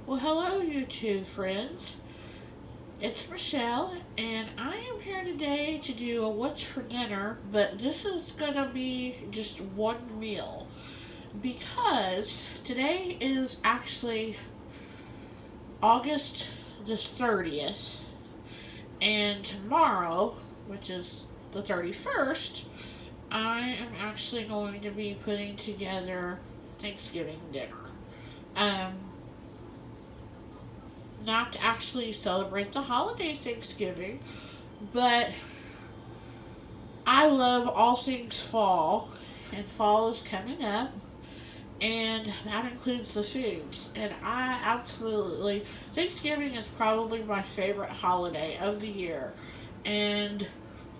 Well, hello, YouTube friends. It's Michelle, and I am here today to do a what's for dinner, but this is gonna be just one meal because today is actually August the 30th, and tomorrow, which is the 31st, I am actually going to be putting together Thanksgiving dinner. Um, Not to actually celebrate the holiday Thanksgiving, but I love all things fall, and fall is coming up, and that includes the foods. And I absolutely, Thanksgiving is probably my favorite holiday of the year, and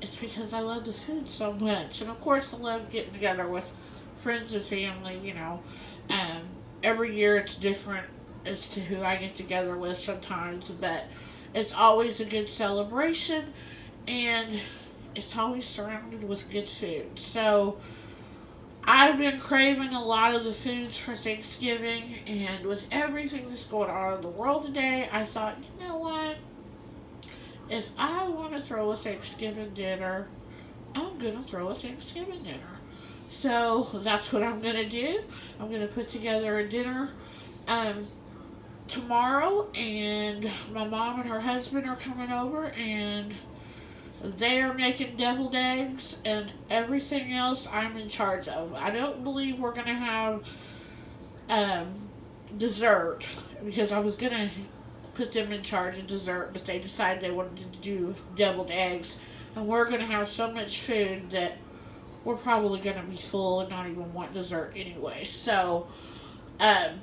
it's because I love the food so much. And of course, I love getting together with friends and family, Um, every year it's different as to who I get together with sometimes, but it's always a good celebration and it's always surrounded with good food. So I've been craving a lot of the foods for Thanksgiving, and with everything that's going on in the world today, I thought, you know what? If I want to throw a Thanksgiving dinner, I'm going to throw a Thanksgiving dinner. So that's what I'm going to do. I'm going to put together a dinner um, tomorrow, and my mom and her husband are coming over, and they are making deviled eggs, and everything else I'm in charge of. I don't believe we're going to have um, dessert because I was going to put them in charge of dessert, but they decided they wanted to do deviled eggs, and we're going to have so much food that we're probably going to be full and not even want dessert anyway. So, um,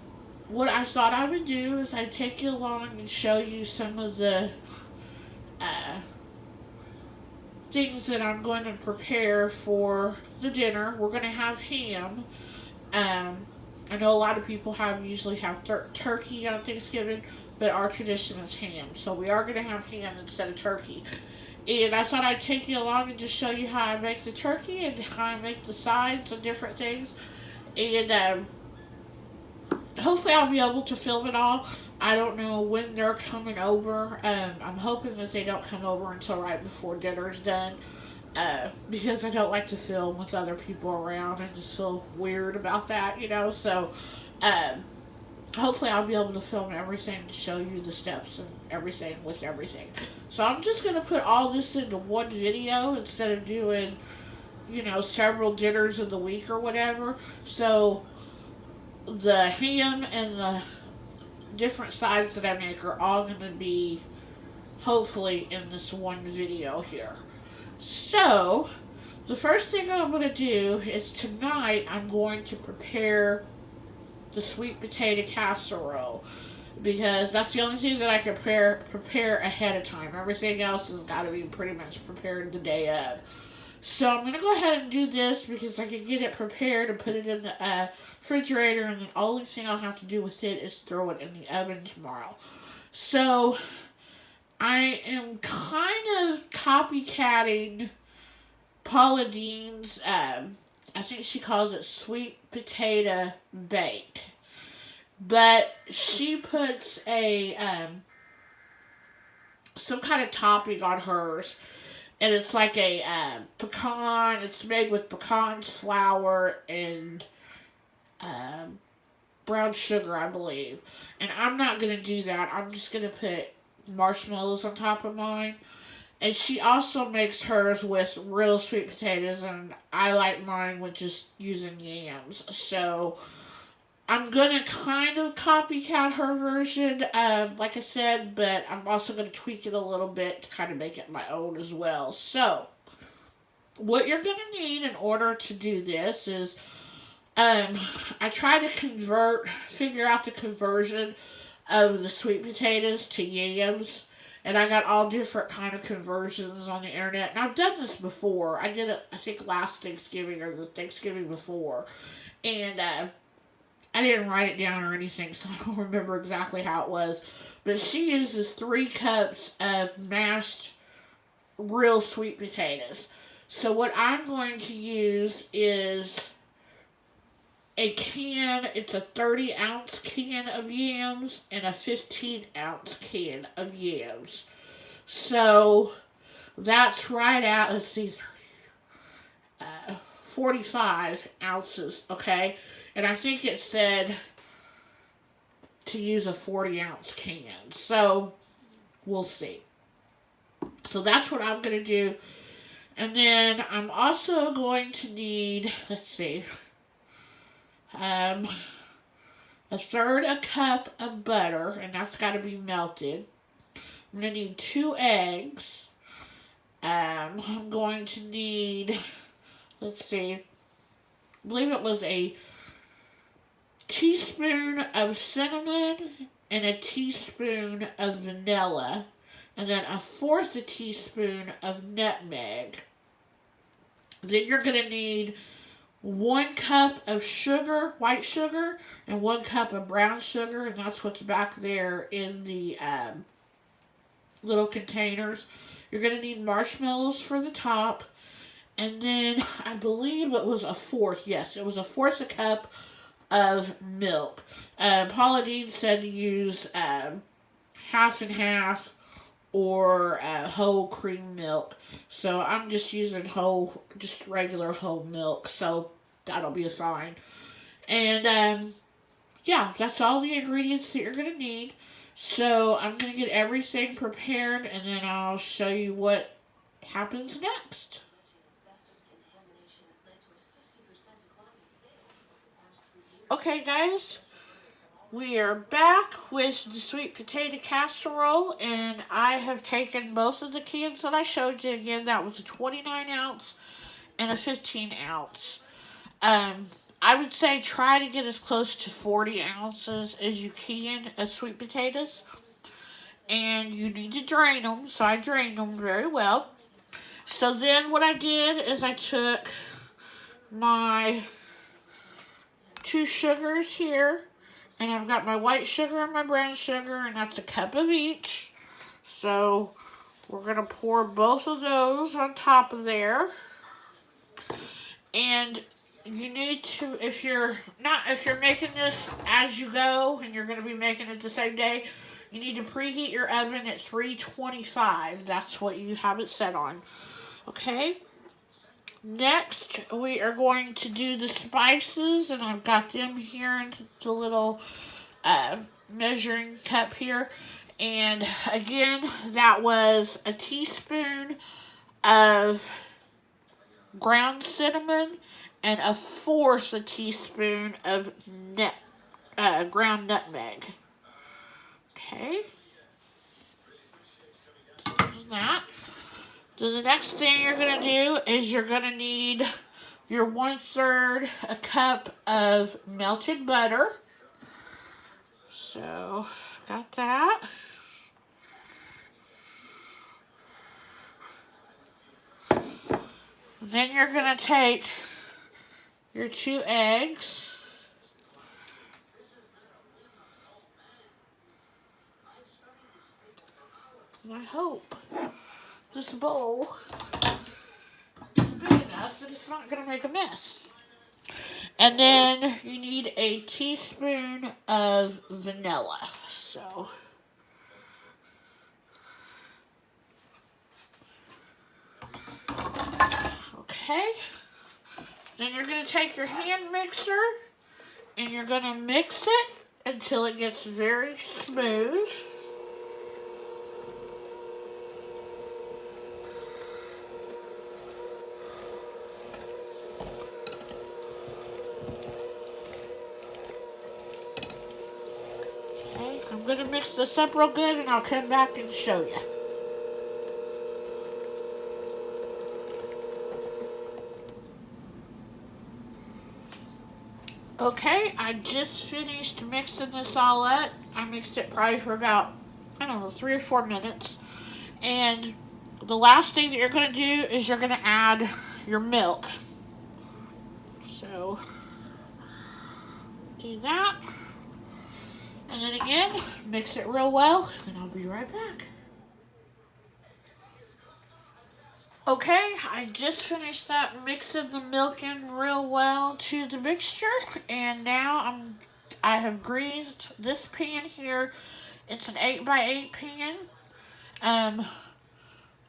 what I thought I would do is I'd take you along and show you some of the uh, things that I'm going to prepare for the dinner. We're going to have ham. Um, I know a lot of people usually have turkey on Thanksgiving, but our tradition is ham. So we are going to have ham instead of turkey. And I thought I'd take you along and just show you how I make the turkey and how I make the sides and different things. And hopefully I'll be able to film it all. I don't know when they're coming over. I'm hoping that they don't come over until right before dinner's done. Because I don't like to film with other people around. I just feel weird about that. So, um, hopefully I'll be able to film everything to show you the steps and everything with everything. So I'm just going to put all this into one video instead of doing, several dinners of the week or whatever. So the ham and the different sides that I make are all going to be hopefully in this one video here. So the first thing I'm going to do is tonight I'm going to prepare the sweet potato casserole because that's the only thing that I can prepare ahead of time. Everything else has got to be pretty much prepared the day of. So I'm going to go ahead and do this because I can get it prepared and put it in the refrigerator, and the only thing I'll have to do with it is throw it in the oven tomorrow. So I am kind of copycatting Paula Dean's, I think she calls it sweet potato bake. But she puts some kind of topping on hers, and it's like a pecan. It's made with pecans, flour, and um, brown sugar, I believe. And I'm not gonna do that. I'm just gonna put marshmallows on top of mine. And she also makes hers with real sweet potatoes, and I like mine with just using yams. So I'm gonna kind of copycat her version, like I said, but I'm also gonna tweak it a little bit to kind of make it my own as well. So what you're gonna need in order to do this is, I try to figure out the conversion of the sweet potatoes to yams. And I got all different kind of conversions on the internet. And I've done this before. I did it, I think, last Thanksgiving or the Thanksgiving before. And I didn't write it down or anything, so I don't remember exactly how it was. But she uses 3 cups of mashed real sweet potatoes. So what I'm going to use is a can. It's a 30-ounce can of yams and a 15-ounce can of yams. So that's right at, let's see, 45 ounces, okay? And I think it said to use a 40-ounce can. So we'll see. So that's what I'm going to do. And then I'm also going to need, let's see, a third a cup of butter, and that's got to be melted. I'm going to need 2 eggs. I'm going to need, let's see, I believe it was a teaspoon of cinnamon and a teaspoon of vanilla, and then a fourth a teaspoon of nutmeg. Then you're going to need 1 cup of sugar, white sugar, and 1 cup of brown sugar, and that's what's back there in the little containers. You're going to need marshmallows for the top, and then I believe it was a fourth, yes, it was a fourth a cup of milk. Paula Deen said to use half and half or whole cream milk. So I'm just using just regular whole milk. So that'll be fine. And yeah, that's all the ingredients that you're going to need. So I'm going to get everything prepared and then I'll show you what happens next. Okay, guys. We are back with the sweet potato casserole, and I have taken both of the cans that I showed you. Again, that was a 29-ounce and a 15-ounce. I would say try to get as close to 40 ounces as you can of sweet potatoes. And you need to drain them, so I drained them very well. So then what I did is I took my 2 sugars here, and I've got my white sugar and my brown sugar, and that's a cup of each. So we're going to pour both of those on top of there. And you need to, if you're making this as you go, and you're going to be making it the same day, you need to preheat your oven at 325. That's what you have it set on. Okay? Next, we are going to do the spices, and I've got them here in the little measuring cup here. And again, that was a teaspoon of ground cinnamon and a fourth a teaspoon of ground nutmeg. Okay. So that. So the next thing you're going to do is you're going to need your 1/3 a cup of melted butter. So, got that. Then you're going to take your 2 eggs. And I hope this bowl is big enough that it's not going to make a mess. And then you need a teaspoon of vanilla. So, okay. Then you're going to take your hand mixer and you're going to mix it until it gets very smooth. I'm going to mix this up real good and I'll come back and show you. Okay, I just finished mixing this all up. I mixed it probably for about, 3 or 4 minutes. And the last thing that you're going to do is you're going to add your milk. So, do that. And then again, mix it real well, and I'll be right back. Okay, I just finished up mixing the milk in real well to the mixture, and now I have greased this pan here. It's an 8x8 pan. Um,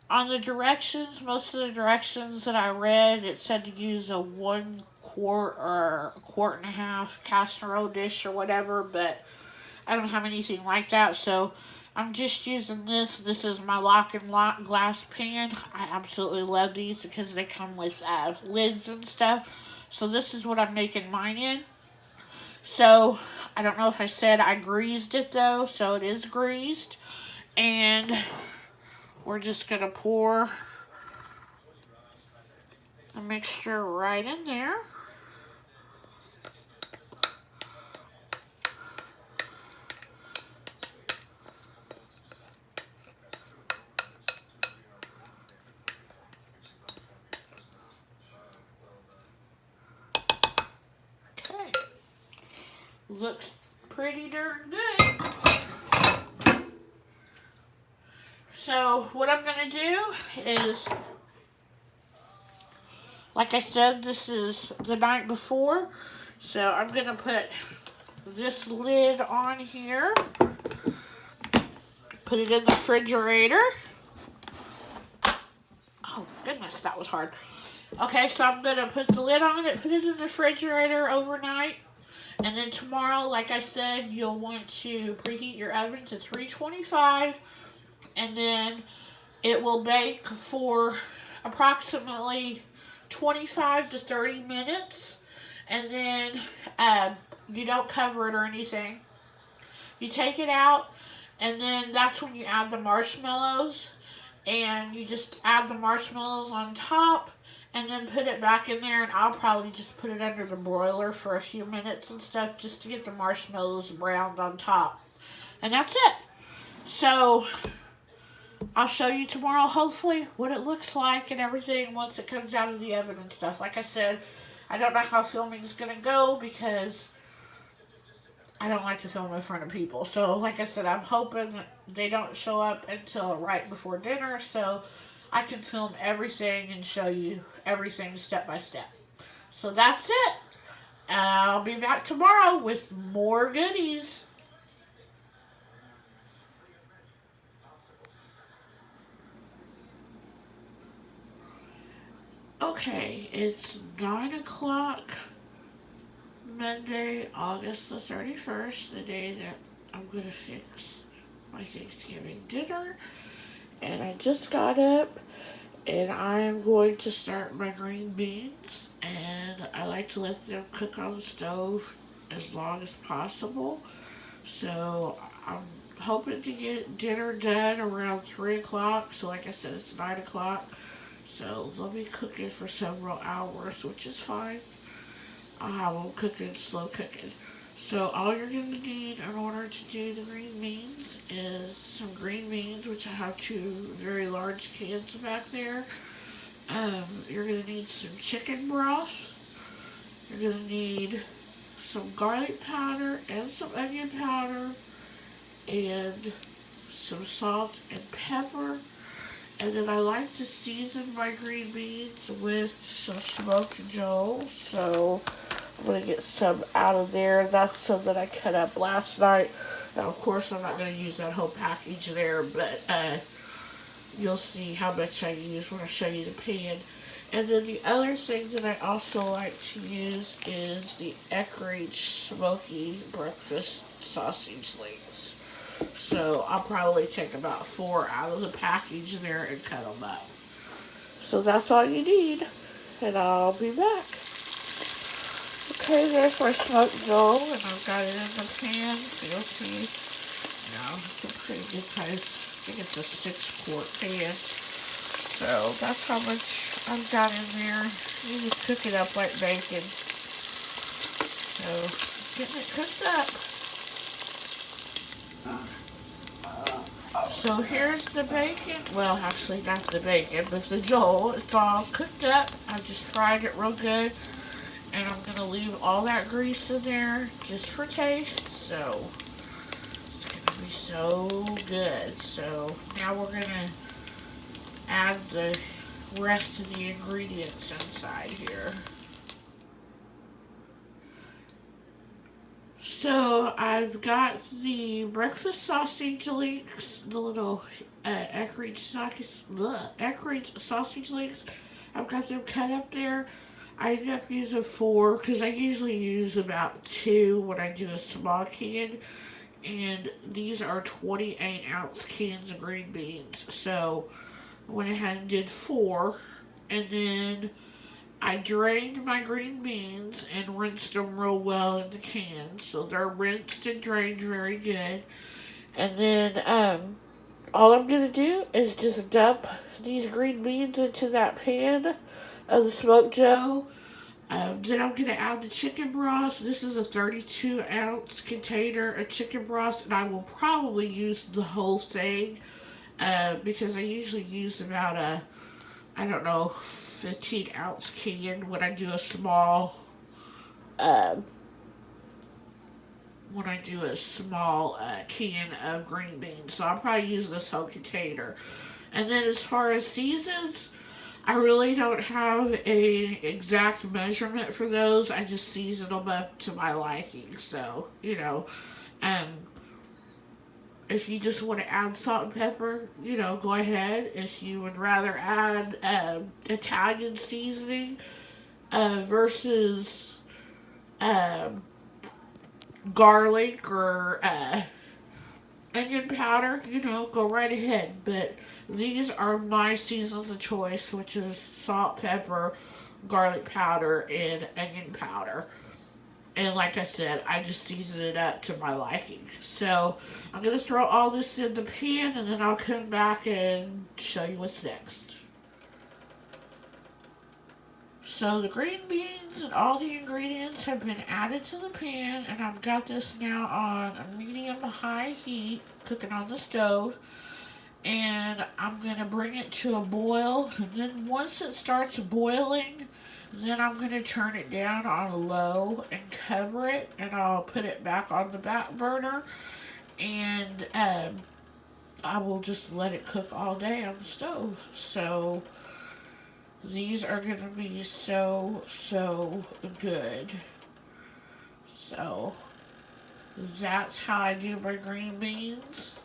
on the directions, most of the directions that I read, it said to use a 1 quart or a quart and a half casserole dish or whatever, but I don't have anything like that, so I'm just using this. This is my lock and lock glass pan. I absolutely love these because they come with lids and stuff. So this is what I'm making mine in. So I don't know if I said I greased it though, so it is greased. And we're just going to pour the mixture right in there. Okay. Looks pretty darn good. So what I'm going to do is, like I said, this is the night before. So I'm going to put this lid on here. Put it in the refrigerator. Oh, goodness, that was hard. Okay, so I'm going to put the lid on it, put it in the refrigerator overnight. And then tomorrow, like I said, you'll want to preheat your oven to 325. And then it will bake for approximately 25 to 30 minutes. And then you don't cover it or anything. You take it out, and then that's when you add the marshmallows. And you just add the marshmallows on top, and then put it back in there. And I'll probably just put it under the broiler for a few minutes and stuff just to get the marshmallows browned on top. And that's it. So I'll show you tomorrow, hopefully, what it looks like and everything once it comes out of the oven and stuff. Like I said, I don't know how filming is going to go because I don't like to film in front of people. So, like I said, I'm hoping that they don't show up until right before dinner so I can film everything and show you everything step by step. So that's it. I'll be back tomorrow with more goodies. Okay, it's 9 o'clock Monday, August the 31st, the day that I'm going to fix my Thanksgiving dinner. And I just got up and I am going to start my green beans. And I like to let them cook on the stove as long as possible. So I'm hoping to get dinner done around 3 o'clock. So, like I said, it's 9 o'clock. So they'll be cooking for several hours, which is fine. I'll have them cooking, slow cooking. So all you're going to need in order to do the green beans is some green beans, which I have 2 very large cans back there. You're going to need some chicken broth. You're going to need some garlic powder and some onion powder and some salt and pepper. And then I like to season my green beans with some smoked Joel. So I'm going to get some out of there. That's some that I cut up last night. Now, of course, I'm not going to use that whole package there, but you'll see how much I use when I show you the pan. And then the other thing that I also like to use is the Eckrich Smoky Breakfast Sausage Links. So I'll probably take about 4 out of the package there and cut them up. So that's all you need. And I'll be back. Okay, there's my smoked Joel, and I've got it in the pan. So you'll see, it's a pretty good size. I think it's a 6-quart pan. So that's how much I've got in there. You just cook it up like bacon. So getting it cooked up. So here's the bacon. Well, actually not the bacon, but the Joel. It's all cooked up. I just fried it real good. And I'm going to leave all that grease in there just for taste. So it's going to be so good. So now we're going to add the rest of the ingredients inside here. So I've got the breakfast sausage links, the little Eckrich sausage links. I've got them cut up there. I ended up using 4 because I usually use about 2 when I do a small can. And these are 28-ounce cans of green beans. So I went ahead and did 4. And then I drained my green beans and rinsed them real well in the can. So they're rinsed and drained very good. And then all I'm going to do is just dump these green beans into that pan of the smoked Joe. Then I'm going to add the chicken broth. This is a 32-ounce container of chicken broth, and I will probably use the whole thing because I usually use about I don't know, 15-ounce can when I do a small, uh, can of green beans. So I'll probably use this whole container. And then as far as seasons, I really don't have a exact measurement for those. I just season them up to my liking. So, um, if you just want to add salt and pepper, go ahead. If you would rather add Italian seasoning versus um, garlic or onion powder, go right ahead. But these are my seasons of choice, which is salt, pepper, garlic powder, and onion powder. And like I said, I just season it up to my liking. So I'm going to throw all this in the pan, and then I'll come back and show you what's next. So the green beans and all the ingredients have been added to the pan, and I've got this now on a medium to high heat, cooking on the stove. And I'm going to bring it to a boil, and then once it starts boiling, then I'm going to turn it down on low and cover it, and I'll put it back on the back burner, and I will just let it cook all day on the stove. So these are going to be so good. So that's how I do my green beans.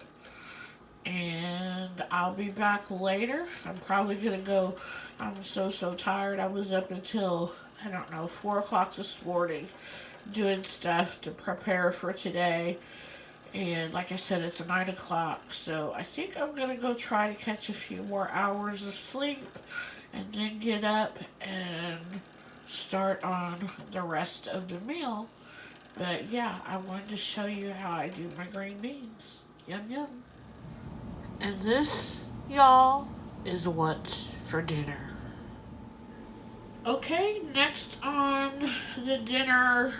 And I'll be back later. I'm probably going to go. I'm so tired. I was up until, 4 o'clock this morning doing stuff to prepare for today. And like I said, it's 9 o'clock. So I think I'm going to go try to catch a few more hours of sleep and then get up and start on the rest of the meal. But yeah, I wanted to show you how I do my green beans. Yum, yum. And this, y'all, is what's for dinner. Okay, next on the dinner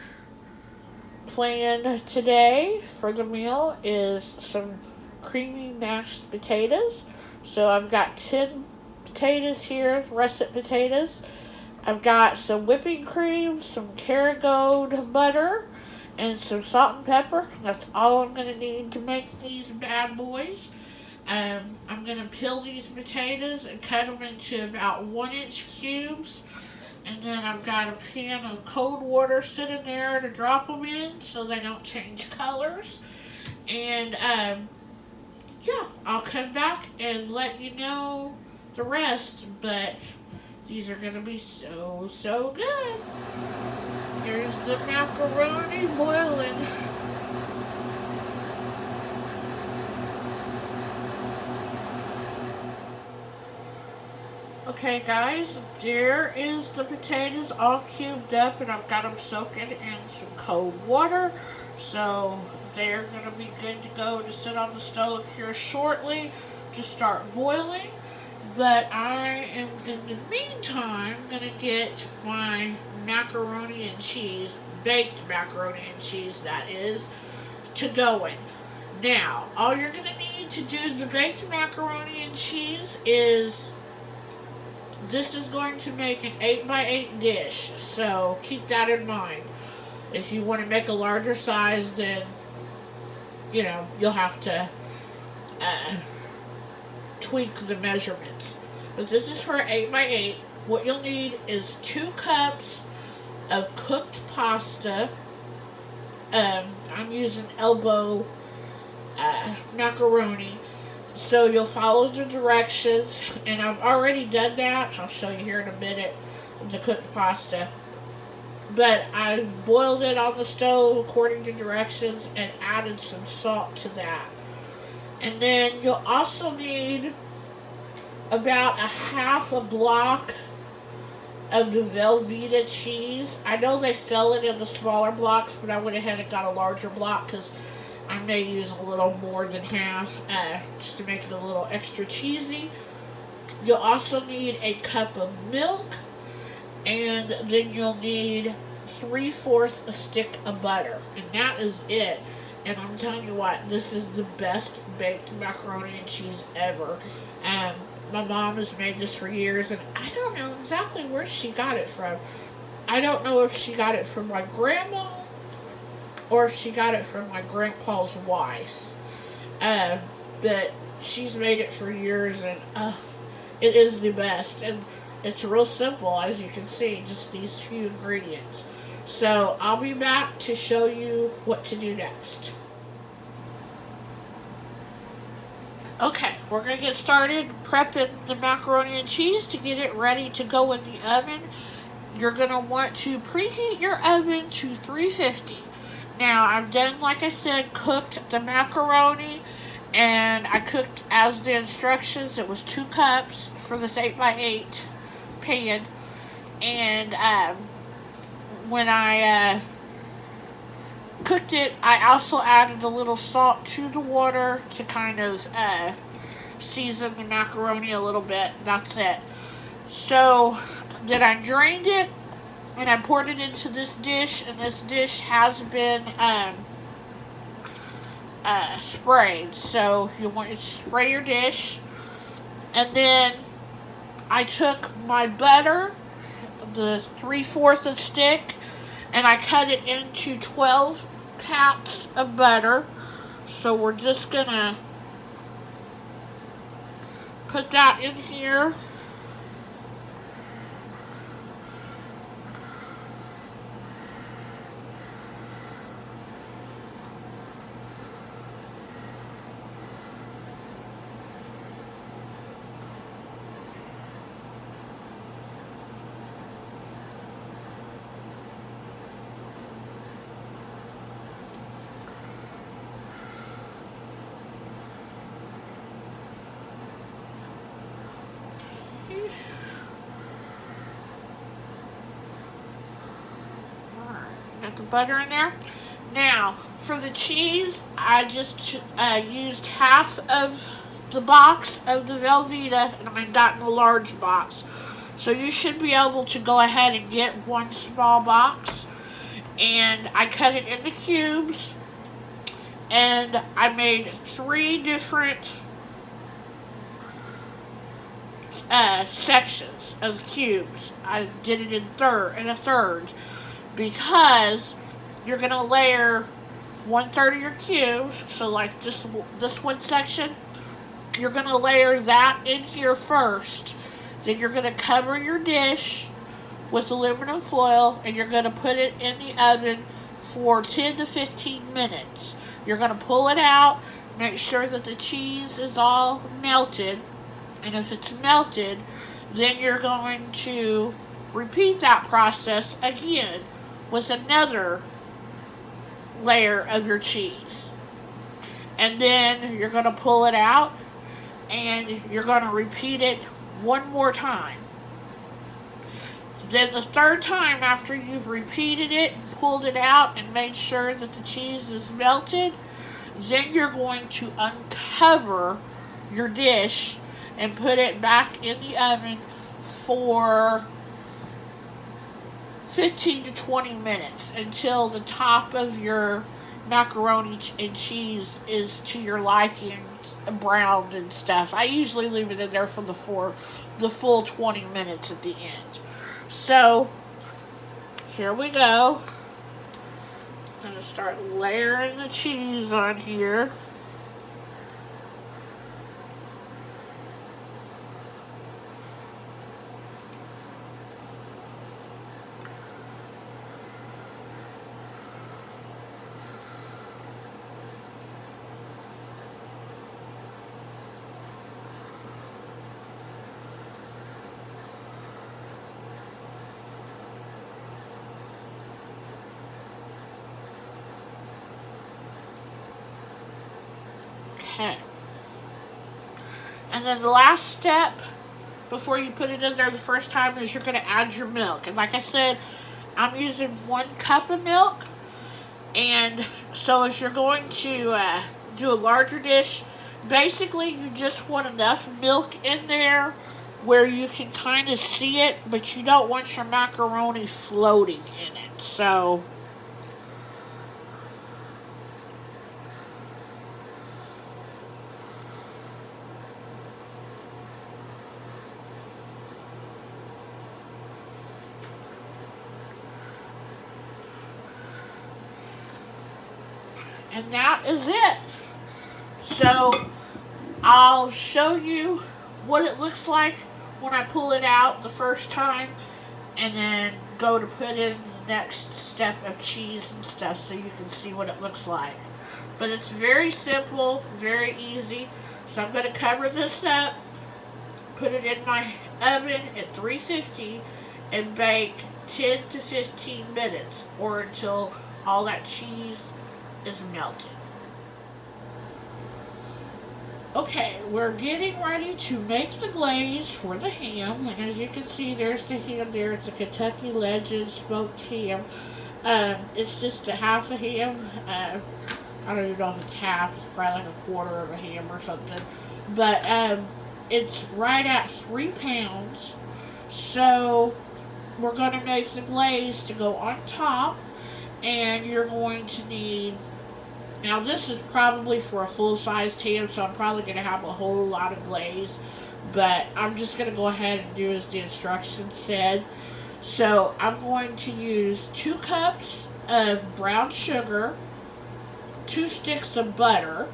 plan today for the meal is some creamy mashed potatoes. So I've got 10 potatoes here, russet potatoes. I've got some whipping cream, some Kerrygold butter, and some salt and pepper. That's all I'm going to need to make these bad boys. I'm going to peel these potatoes and cut them into about 1-inch cubes. And then I've got a pan of cold water sitting there to drop them in so they don't change colors. And yeah, I'll come back and let you know the rest. But these are going to be so good. Here's the macaroni boiling. Okay guys, there is the potatoes all cubed up, and I've got them soaking in some cold water. So they're going to be good to go to sit on the stove here shortly to start boiling. But I am, in the meantime, going to get my macaroni and cheese, baked macaroni and cheese that is, to going. Now, all you're going to need to do the baked macaroni and cheese is, this is going to make an 8x8 dish, so keep that in mind. If you want to make a larger size, then, you'll have to tweak the measurements. but this is for 8x8. What you'll need is 2 cups of cooked pasta. I'm using elbow macaroni. So you'll follow the directions, and I've already done that. I'll show you here in a minute the cooked pasta. But I boiled it on the stove according to directions and added some salt to that. And then you'll also need about a half a block of the Velveeta cheese. I know they sell it in the smaller blocks, but I went ahead and got a larger block because I may use a little more than half just to make it a little extra cheesy. You'll also need a cup of milk, and then you'll need 3/4 a stick of butter, and that is it. And I'm telling you what, this is the best baked macaroni and cheese ever. Um, my mom has made this for years, and I don't know exactly where she got it from. I don't know if she got it from my grandma or if she got it from my grandpa's wife. But she's made it for years, and it is the best. And it's real simple, as you can see, just these few ingredients. So I'll be back to show you what to do next. Okay, we're going to get started prepping the macaroni and cheese to get it ready to go in the oven. You're going to want to preheat your oven to 350. Now, I've done, like I said, cooked the macaroni, and I cooked as the instructions. It was 2 cups for this 8x8 pan. And when I cooked it, I also added a little salt to the water to kind of season the macaroni a little bit. That's it. So then I drained it and I poured it into this dish, and this dish has been sprayed. So if you want to spray your dish, and then I took my butter, the 3/4 a stick, and I cut it into 12 packs of butter. So we're just gonna put that in here. Got the butter in there. Now, for the cheese, I just used half of the box of the Velveeta, and I got in a large box. So you should be able to go ahead and get one small box. And I cut it into cubes, and I made 3 different sections of cubes. I did it in a third, because you're going to layer 1/3 of your cubes. So like this one section, you're going to layer that in here first. Then you're going to cover your dish with aluminum foil, and you're going to put it in the oven for 10 to 15 minutes. You're going to pull it out, make sure that the cheese is all melted, and if it's melted, then you're going to repeat that process again with another layer of your cheese. And then you're going to pull it out, and you're going to repeat it one more time. Then the third time, after you've repeated it, pulled it out, and made sure that the cheese is melted, then you're going to uncover your dish and put it back in the oven for 15 to 20 minutes until the top of your macaroni and cheese is to your liking, browned and stuff. I usually leave it in there for the full 20 minutes at the end. So here we go. I'm going to start layering the cheese on here. Okay. And then the last step before you put it in there the first time is you're going to add your milk. And like I said, I'm using 1 cup of milk. And so if you're going to do a larger dish, basically you just want enough milk in there where you can kind of see it, but you don't want your macaroni floating in it. So and that is it. So I'll show you what it looks like when I pull it out the first time, and then go to put in the next step of cheese and stuff so you can see what it looks like. But it's very simple, very easy. So I'm going to cover this up, put it in my oven at 350, and bake 10 to 15 minutes, or until all that cheese is melted. Okay, we're getting ready to make the glaze for the ham, and as you can see, there's the ham there. It's a Kentucky Legend smoked ham. It's just a half a ham. I don't even know if it's half. It's probably like a quarter of a ham or something. But it's right at 3 pounds. So we're going to make the glaze to go on top, and you're going to need... Now this is probably for a full-sized ham, so I'm probably going to have a whole lot of glaze, but I'm just going to go ahead and do as the instructions said. So I'm going to use 2 cups of brown sugar, 2 sticks of butter,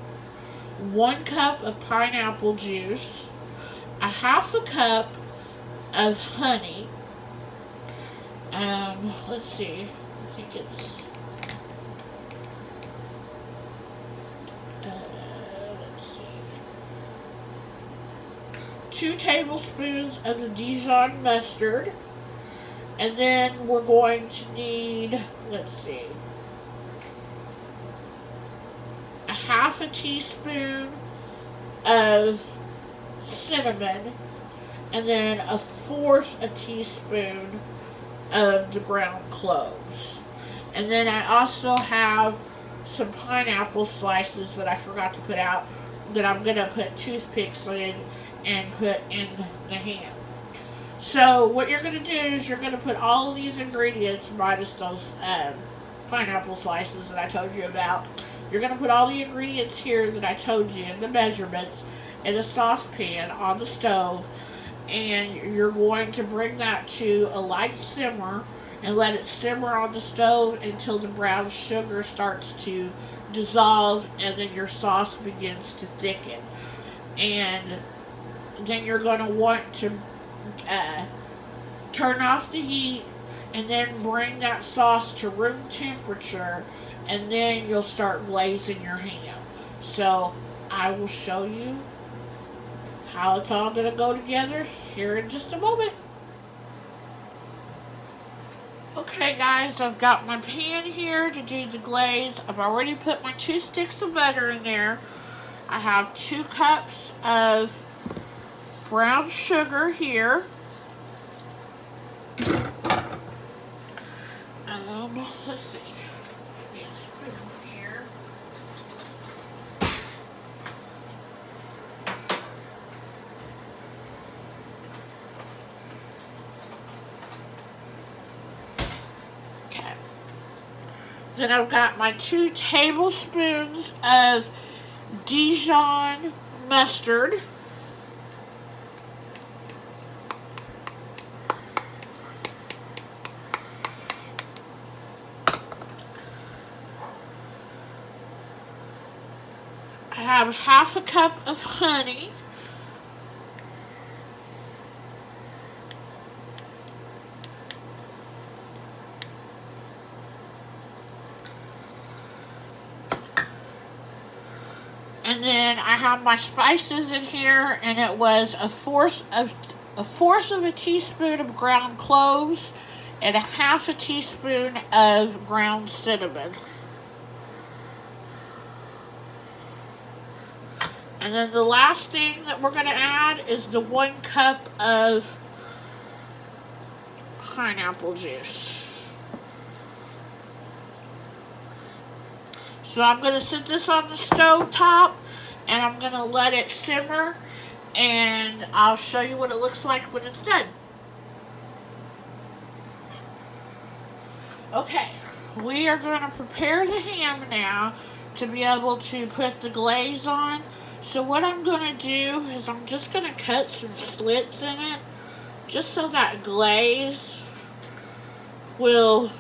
1 cup of pineapple juice, a half a cup of honey. Let's see, I think it's... let's see, 2 tablespoons of the Dijon mustard, and then we're going to need, let's see, a half a teaspoon of cinnamon, and then a 1/4 a teaspoon of the ground cloves. And then I also have some pineapple slices that I forgot to put out, that I'm going to put toothpicks in and put in the ham. So what you're going to do is you're going to put all of these ingredients, minus those pineapple slices that I told you about. You're going to put all the ingredients here that I told you in the measurements in a saucepan on the stove, and you're going to bring that to a light simmer and let it simmer on the stove until the brown sugar starts to dissolve and then your sauce begins to thicken. And then you're going to want to turn off the heat and then bring that sauce to room temperature, and then you'll start glazing your ham. So I will show you how it's all going to go together here in just a moment. Okay guys, I've got my pan here to do the glaze. I've already put my 2 sticks of butter in there. I have 2 cups of brown sugar here. Let's see. Give me a spoon here. Okay. Then I've got my 2 tablespoons of Dijon mustard. I have half a cup of honey. And then I have my spices in here, and it was a fourth of a teaspoon of ground cloves and a half a teaspoon of ground cinnamon. And then the last thing that we're going to add is the 1 cup of pineapple juice. So I'm going to set this on the stove top and I'm going to let it simmer, and I'll show you what it looks like when it's done. Okay, we are going to prepare the ham now to be able to put the glaze on. So what I'm going to do is I'm just going to cut some slits in it just so that glaze will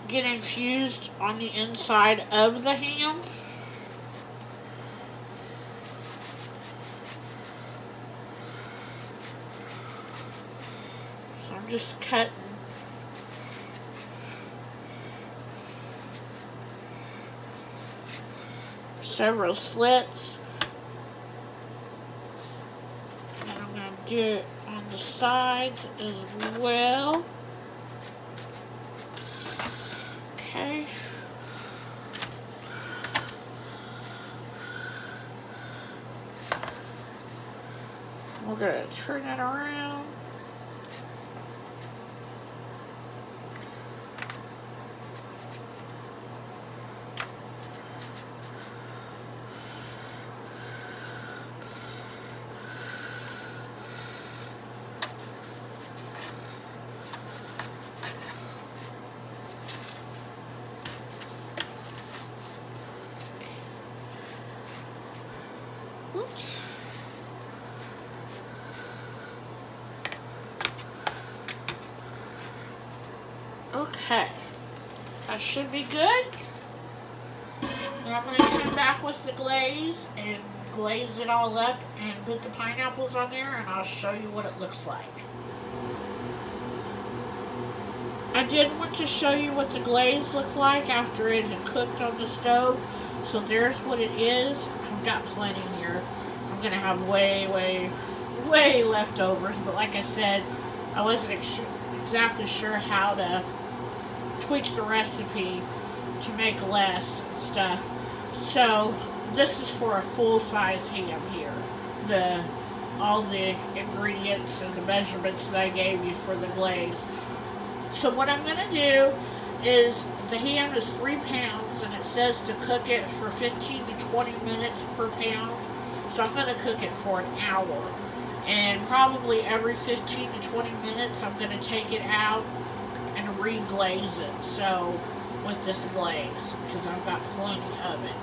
get infused on the inside of the ham. So I'm just cutting several slits, and I'm going to do it on the sides as well. Okay. We're going to turn it around. Oops. Okay, that should be good. And I'm going to come back with the glaze and glaze it all up and put the pineapples on there, and I'll show you what it looks like. I did want to show you what the glaze looked like after it had cooked on the stove. So there's what it is. I've got plenty here. I'm going to have way leftovers, but like I said, I wasn't exactly sure how to tweak the recipe to make less stuff. So this is for a full-size ham here. All the ingredients and the measurements that I gave you for the glaze. So what I'm going to do is, the ham is 3 pounds and it says to cook it for 15 to 20 minutes per pound. So I'm going to cook it for an hour. And probably every 15 to 20 minutes I'm going to take it out and re-glaze it. So with this glaze, because I've got plenty of it.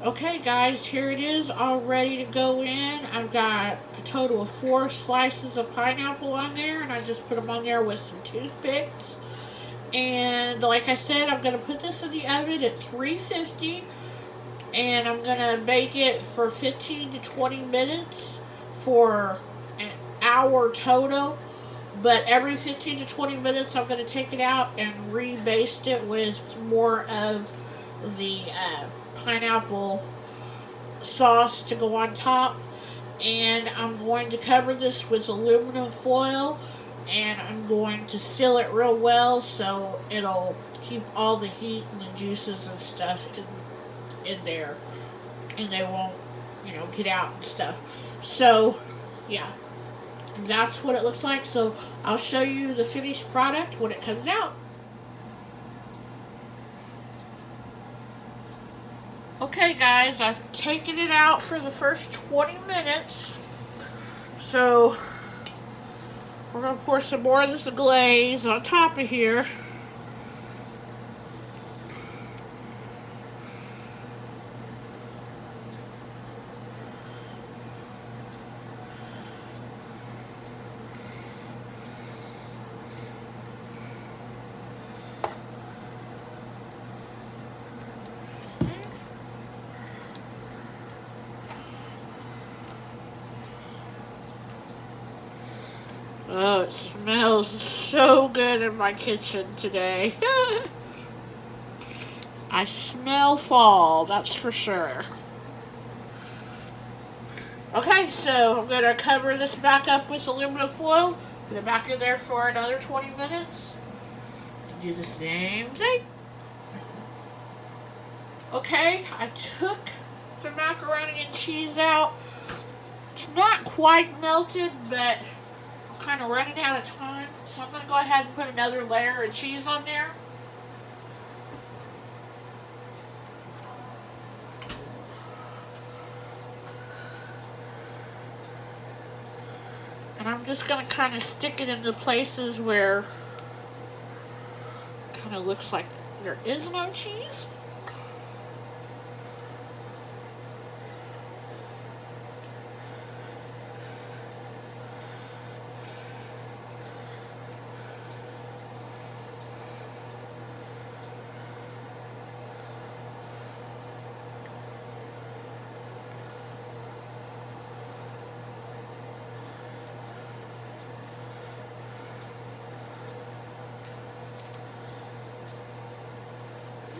Okay guys, here it is all ready to go in. I've got a total of 4 slices of pineapple on there, and I just put them on there with some toothpicks. And like I said, I'm going to put this in the oven at 350, and I'm going to bake it for 15 to 20 minutes for an hour total. But every 15 to 20 minutes I'm going to take it out and re-baste it with more of the pineapple sauce to go on top. And I'm going to cover this with aluminum foil, and I'm going to seal it real well so it'll keep all the heat and the juices and stuff in there, and they won't, get out and stuff. So yeah, that's what it looks like. So I'll show you the finished product when it comes out. Okay guys, I've taken it out for the first 20 minutes. So we're going to pour some more of this glaze on top of here. Oh, it smells so good in my kitchen today. I smell fall, that's for sure. Okay, so I'm going to cover this back up with aluminum foil. Put it back in there for another 20 minutes. do the same thing. Okay, I took the macaroni and cheese out. It's not quite melted, but I'm kind of running out of time. So I'm going to go ahead and put another layer of cheese on there. And I'm just going to kind of stick it in the places where it kind of looks like there is no cheese.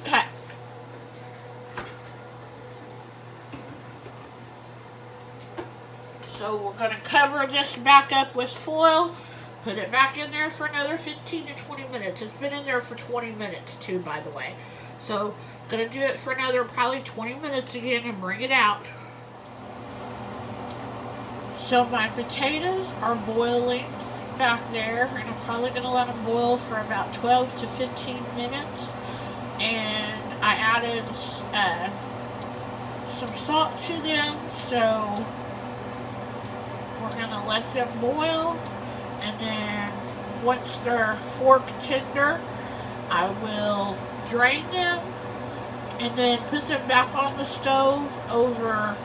Okay. So we're going to cover this back up with foil, put it back in there for another 15 to 20 minutes. It's been in there for 20 minutes too, by the way. So going to do it for another probably 20 minutes again and bring it out. So my potatoes are boiling back there, and I'm probably going to let them boil for about 12 to 15 minutes. And I added some salt to them, so we're going to let them boil, and then once they're fork tender, I will drain them and then put them back on the stove over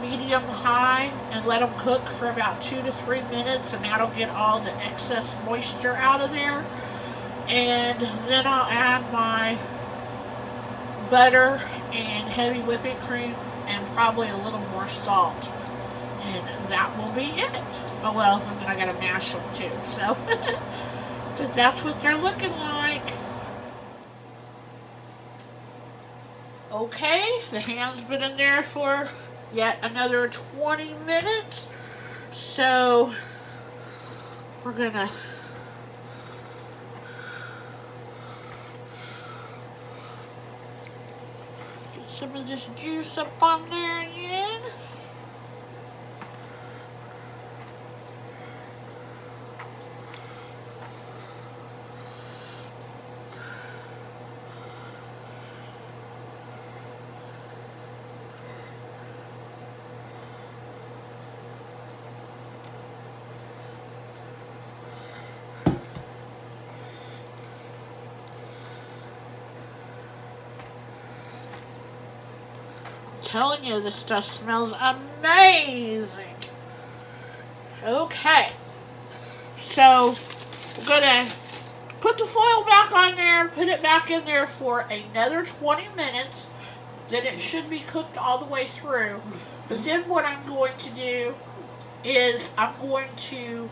medium high and let them cook for about 2 to 3 minutes, and that'll get all the excess moisture out of there. And then I'll add my butter and heavy whipping cream and probably a little more salt, and that will be it. Oh well, and then I gotta mash them too, so but that's what they're looking like. Okay, the ham's been in there for yet another 20 minutes, so we're gonna get some of this juice up on there again. Telling you, this stuff smells amazing. Okay, so we're gonna put the foil back on there, put it back in there for another 20 minutes. Then it should be cooked all the way through. But then what I'm going to do is I'm going to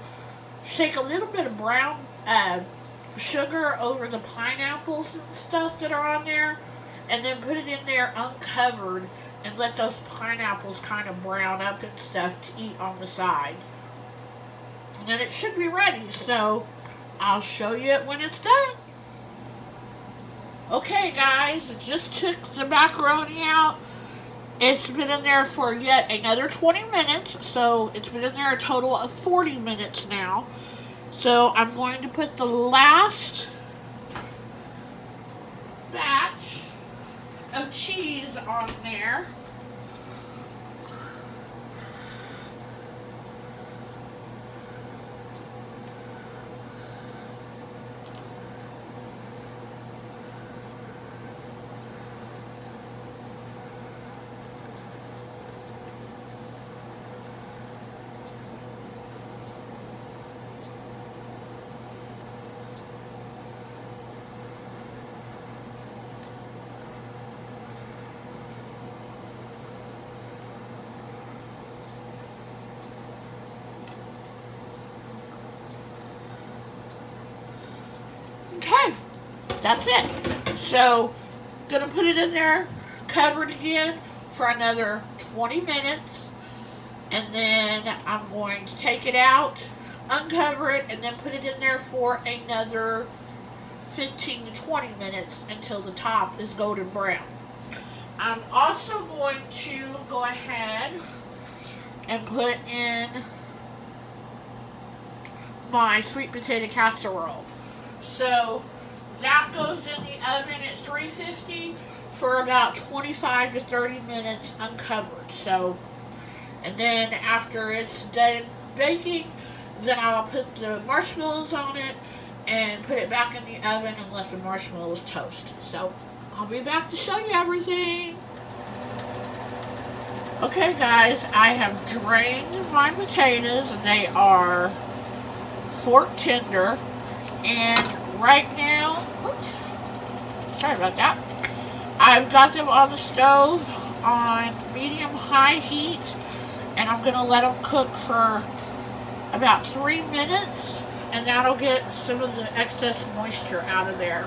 shake a little bit of brown sugar over the pineapples and stuff that are on there, and then put it in there uncovered and let those pineapples kind of brown up and stuff to eat on the side. And then it should be ready, so I'll show you it when it's done. Okay guys, just took the macaroni out. It's been in there for yet another 20 minutes, so it's been in there a total of 40 minutes now. So I'm going to put the last batch of cheese on there. Okay, that's it. So, gonna put it in there, covered again for another 20 minutes, and then I'm going to take it out, uncover it, and then put it in there for another 15 to 20 minutes until the top is golden brown. I'm also going to go ahead and put in my sweet potato casserole. So that goes in the oven at 350 for about 25 to 30 minutes uncovered. So, and then after it's done baking, then I'll put the marshmallows on it and put it back in the oven and let the marshmallows toast. So I'll be back to show you everything. Okay guys, I have drained my potatoes. They are fork tender, and right now, oops, sorry about that, I've got them on the stove on medium-high heat, and I'm going to let them cook for about 3 minutes, and that'll get some of the excess moisture out of there.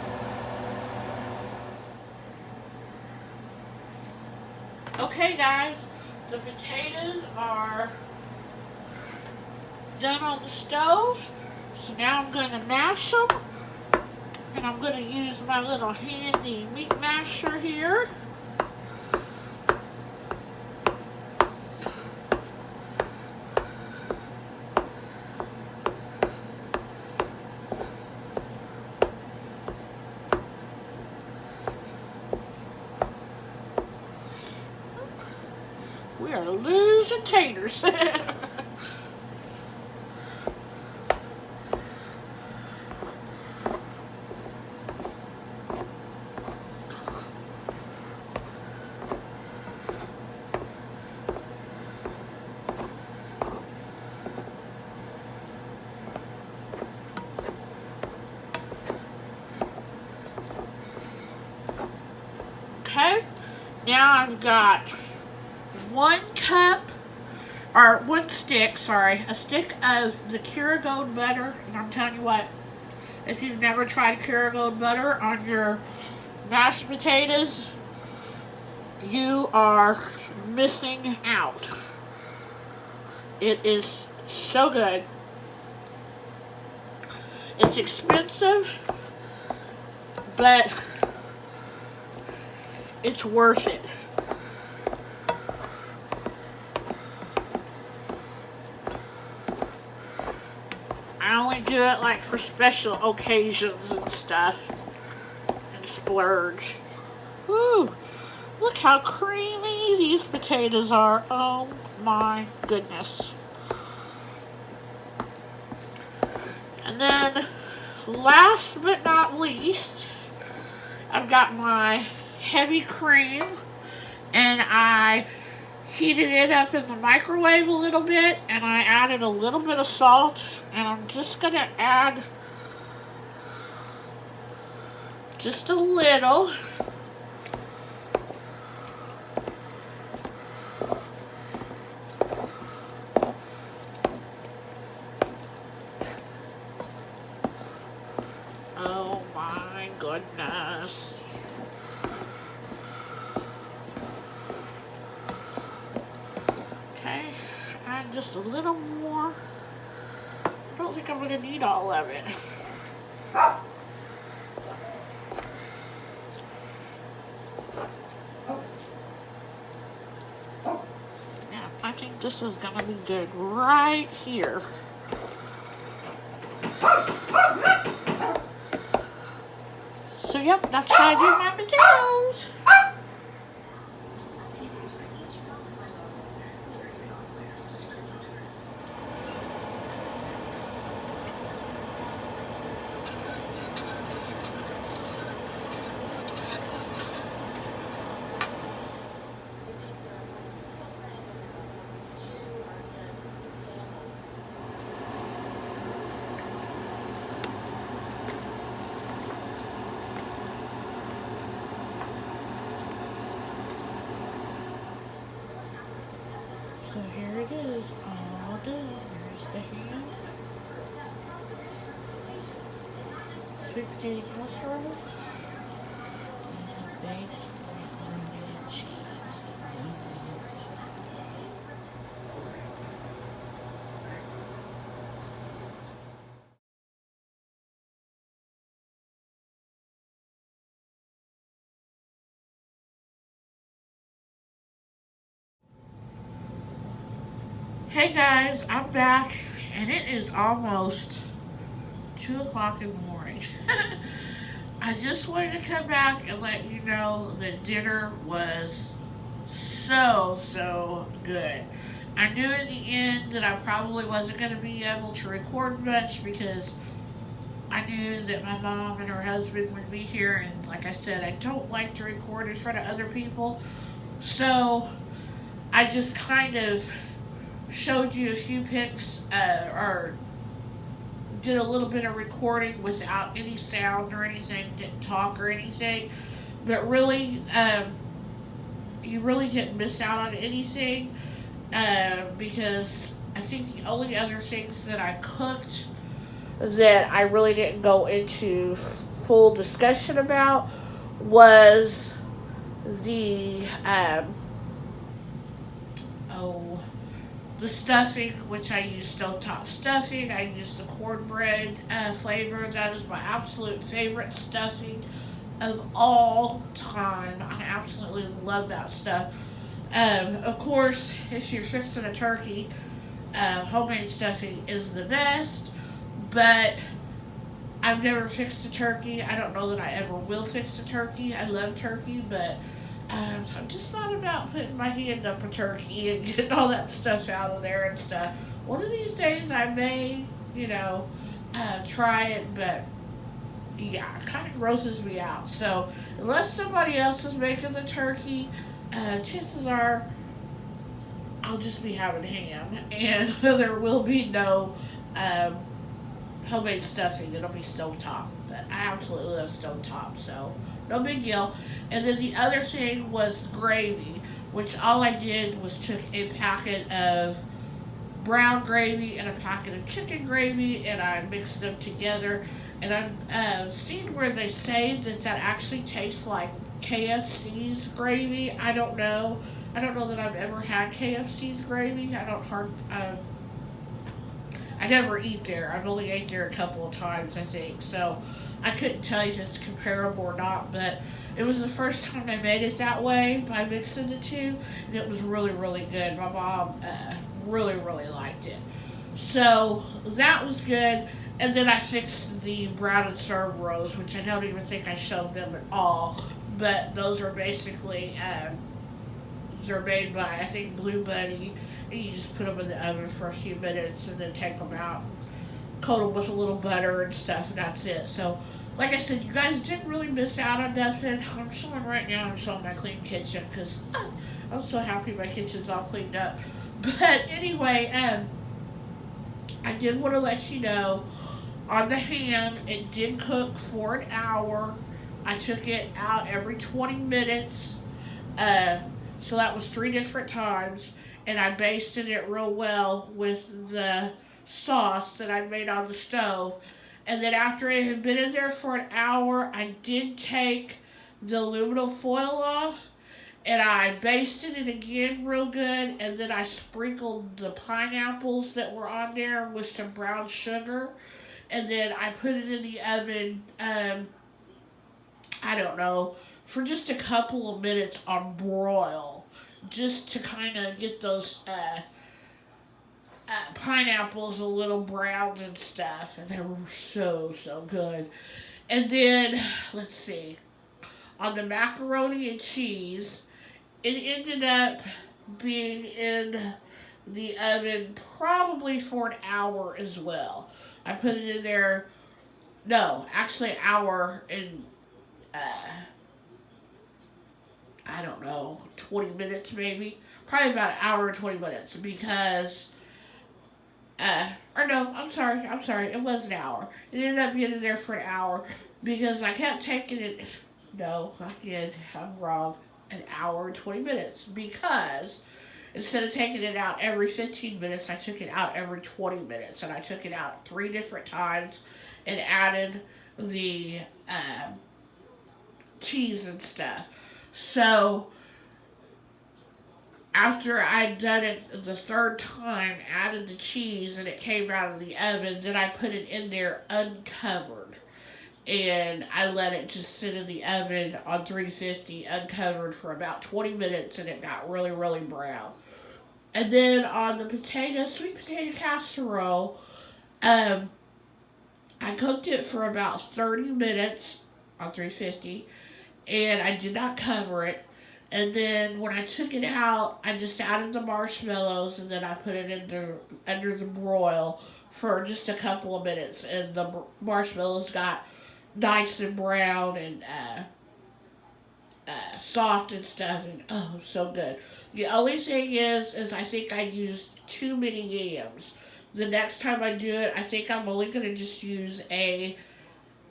Okay guys, the potatoes are done on the stove, so now I'm going to mash them, and I'm going to use my little handy meat masher here. We are losing taters. Okay, now I've got 1 cup, or 1 stick, sorry, a stick of the Kerrygold butter. And I'm telling you what, if you've never tried Kerrygold butter on your mashed potatoes, you are missing out. It is so good. It's expensive, but it's worth it. I only do it like for special occasions and stuff, and splurge. Woo! Look how creamy these potatoes are. Oh my goodness. And then, last but not least, I've got my heavy cream, and I heated it up in the microwave a little bit, and I added a little bit of salt, and I'm just going to add just a little. Oh my goodness. Okay, add just a little more. I don't think I'm going to need all of it. Yeah, I think this is going to be good right here. So yep, that's how I do my potatoes. So here it is, all done. Here's the ham, sweet potato casserole, and baked macaroni and cheese. Hey guys, I'm back, and it is almost 2 o'clock in the morning. I just wanted to come back and let you know that dinner was so good. I knew in the end that I probably wasn't going to be able to record much because I knew that my mom and her husband would be here, and like I said, I don't like to record in front of other people. So I just kind of showed you a few pics, or did a little bit of recording without any sound or anything, didn't talk or anything. But really, you really didn't miss out on anything, because I think the only other things that I cooked that I really didn't go into full discussion about was the oh the stuffing, which I use stovetop stuffing. I use the cornbread flavor. That is my absolute favorite stuffing of all time. I absolutely love that stuff. Of course, if you're fixing a turkey, homemade stuffing is the best, but I've never fixed a turkey. I don't know that I ever will fix a turkey. I love turkey, but I'm just not about putting my hand up a turkey and getting all that stuff out of there and stuff. One of these days I may, you know, try it, but yeah, it kind of grosses me out. So unless somebody else is making the turkey, chances are I'll just be having ham, and there will be no um, homemade stuffing. It'll be stovetop. But I absolutely love stovetop, so no big deal. And then the other thing was gravy, which all I did was took a packet of brown gravy and a packet of chicken gravy, and I mixed them together. And I've seen where they say that that actually tastes like KFC's gravy. I don't know. I don't know that I've ever had KFC's gravy. I never eat there. I've only ate there a couple of times, I think. So I couldn't tell you if it's comparable or not, but it was the first time I made it that way by mixing the two, and it was really good. My mom really liked it. So that was good. And then I fixed the brown and serve rolls, which I don't even think I showed them at all. But those are basically, they're made by, I think, Blue Bunny, and you just put them in the oven for a few minutes and then take them out, coat them with a little butter and stuff, and that's it. So, like I said, you guys didn't really miss out on nothing. I'm showing right now, I'm showing my clean kitchen because I'm so happy my kitchen's all cleaned up. But anyway, I did want to let you know on the ham, it did cook for an hour. I took it out every 20 minutes. Uh, so that was three different times. And I basted it real well with the sauce that I made on the stove. And then after it had been in there for an hour, I did take the aluminum foil off and I basted it again real good. And then I sprinkled the pineapples that were on there with some brown sugar. And then I put it in the oven, I don't know, for just a couple of minutes on broil, just to kind of get those pineapples a little browned and stuff, and they were so good. And then let's see, on the macaroni and cheese, it ended up being in the oven probably for an hour as well. I put it in there. No, actually, an hour and uh, I don't know, 20 minutes maybe. Probably about an hour and 20 minutes because, or no, I'm sorry, it was an hour. It ended up being in there for an hour because I kept taking it. No, I'm wrong. An hour and 20 minutes because instead of taking it out every 15 minutes, I took it out every 20 minutes. And I took it out three different times and added the cheese and stuff. So after I'd done it the third time, added the cheese, and it came out of the oven, then I put it in there uncovered. And I let it just sit in the oven on 350 uncovered for about 20 minutes, and it got really brown. And then on the sweet potato casserole, I cooked it for about 30 minutes on 350, and I did not cover it. And then when I took it out, I just added the marshmallows, and then I put it under the broil for just a couple of minutes, and the marshmallows got nice and brown and soft and stuff, and oh, so good. The only thing is I think I used too many yams. The next time I do it, I think I'm only gonna just use a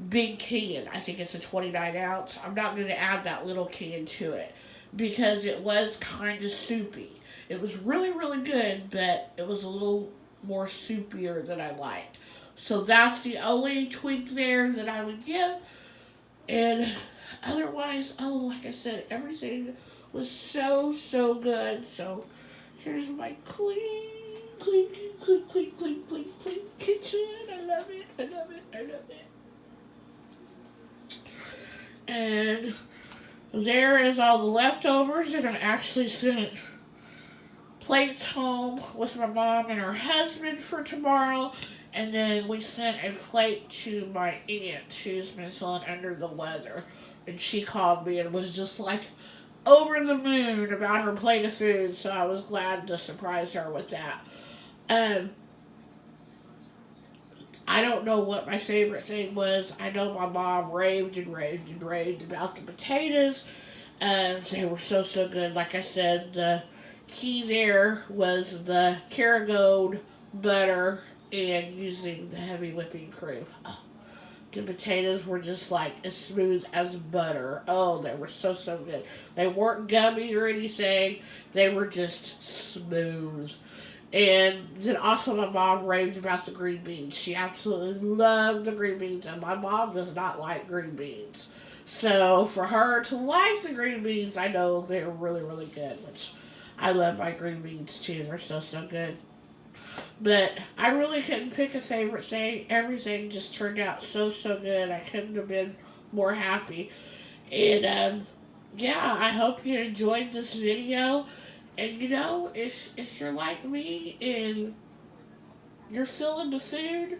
big can. I think it's a 29 ounce. I'm not gonna add that little can to it because it was kind of soupy. It was really really good, but it was a little more soupier than I liked. So that's the only tweak there that I would give. And otherwise, oh, like I said, everything was so good. So here's my clean kitchen. I love it. I love it. I love it. And there is all the leftovers, and I actually sent plates home with my mom and her husband for tomorrow. And then we sent a plate to my aunt who's been feeling under the weather. And she called me and was just like over the moon about her plate of food. So I was glad to surprise her with that. I don't know what my favorite thing was. I know my mom raved and raved and raved about the potatoes. They were so good. Like I said, the key there was the Kerrygold butter and using the heavy whipping cream. Oh, the potatoes were just like as smooth as butter. Oh, they were so good. They weren't gummy or anything. They were just smooth. And then also my mom raved about the green beans. She absolutely loved the green beans, and my mom does not like green beans. So for her to like the green beans, I know they're really really good, which I love my green beans too. They're so good. But I really couldn't pick a favorite thing. Everything just turned out so good. I couldn't have been more happy. And yeah, I hope you enjoyed this video. And you know, if you're like me and you're feeling the food,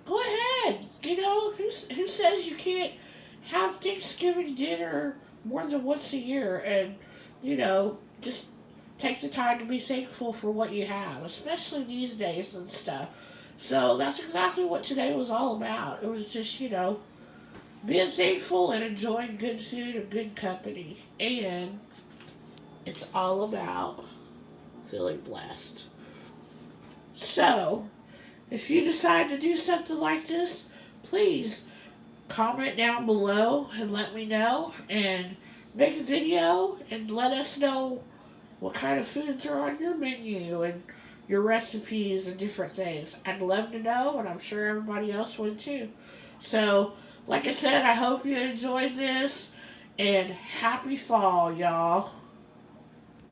go ahead. You know, who says you can't have Thanksgiving dinner more than once a year? And you know, just take the time to be thankful for what you have, especially these days and stuff. So that's exactly what today was all about. It was just, you know, being thankful and enjoying good food and good company. And it's all about feeling blessed. So, if you decide to do something like this, please comment down below and let me know, and make a video and let us know what kind of foods are on your menu and your recipes and different things. I'd love to know, and I'm sure everybody else would too. So, like I said, I hope you enjoyed this, and happy fall, y'all.